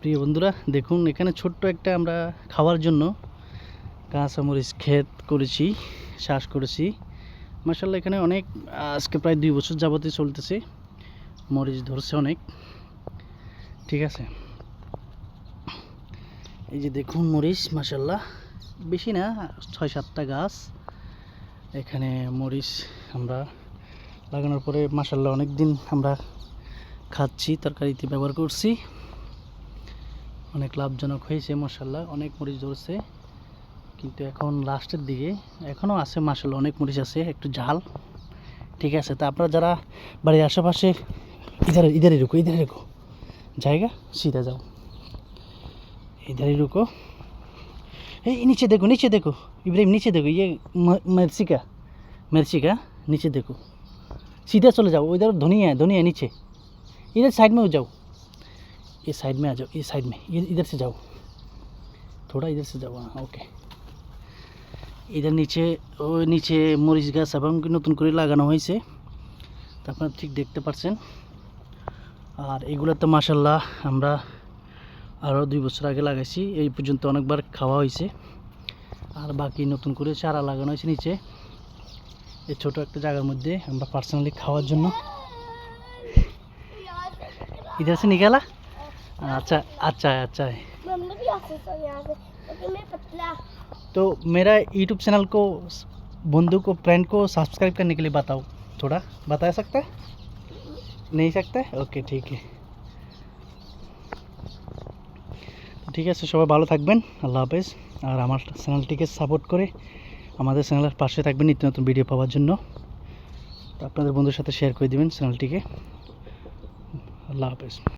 প্রিয় বন্ধুরা, দেখুন এখানে ছোট্ট একটা আমরা খাওয়ার জন্য কাঁচামরিচ ক্ষেত করেছি, চাষ করেছি। মাশাআল্লাহ এখানে অনেক, আজকে প্রায় 2 বছর যাবতই চলতেছে। মরিচ ধরছে অনেক, ঠিক আছে। এই যে দেখুন মরিচ, মাশাআল্লাহ বেশি না, 6-7টা গাছ। এখানে মরিচ আমরা লাগানোর পরে মাশাআল্লাহ অনেক দিন আমরা খাচ্ছি, তরকারিতে ব্যবহার করছি, অনেক লাভজনক হয়েছে। মাশাআল্লাহ অনেক মরিচ ধরছে, কিন্তু এখন লাস্টের দিকে এখনও আছে। মাশাআল্লাহ অনেক মরিচ আছে, একটু ঝাল, ঠিক আছে। তা আপনারা যারা বাড়ির আশেপাশে, ইধারে রুকো জায়গা, सीधा जाओ, इधर ही रुको। नीचे देखो इब्राहिम, नीचे देखो, ये मिर्ची का नीचे देखो, सीधा चले जाओ। इधर धनिया है नीचे, इधर साइड में हो जाओ, ये साइड में आ जाओ, ये साइड में, इधर से जाओ, थोड़ा इधर से जाओ। हाँ ओके। इधर नीचे মরিচ গাছ এবং নতুন করে লাগানো হয়েছে, তা আপনারা ঠিক দেখতে পাচ্ছেন। আর এগুলো তো মাশাআল্লাহ আমরা আরও 2 বছর আগে লাগাইছি, এই পর্যন্ত অনেকবার খাওয়া হয়েছে। আর বাকি নতুন করে চারা লাগানো হয়েছে নিচে, এই ছোট একটা জায়গার মধ্যে আমরা পার্সোনালি খাওয়ার জন্য। इधर से निकाला, अच्छा है। तो मेरा यूट्यूब चैनल को, बंधु को, फ्रेंड को सब्सक्राइब करने के लिए बताओ, थोड़ा बता सकता है? नहीं सकता है? ओके ठीक है। ঠিক আছে, সবাই ভালো থাকবেন, আল্লাহ হাফেজ। আর আমার চ্যানেলটিকে সাপোর্ট করে আমাদের চ্যানেলের পাশে থাকবেন নিত্য নতুন ভিডিও পাওয়ার জন্য। তো আপনাদের বন্ধুর সাথে শেয়ার করে দিবেন চ্যানেলটিকে। আল্লাহ হাফেজ।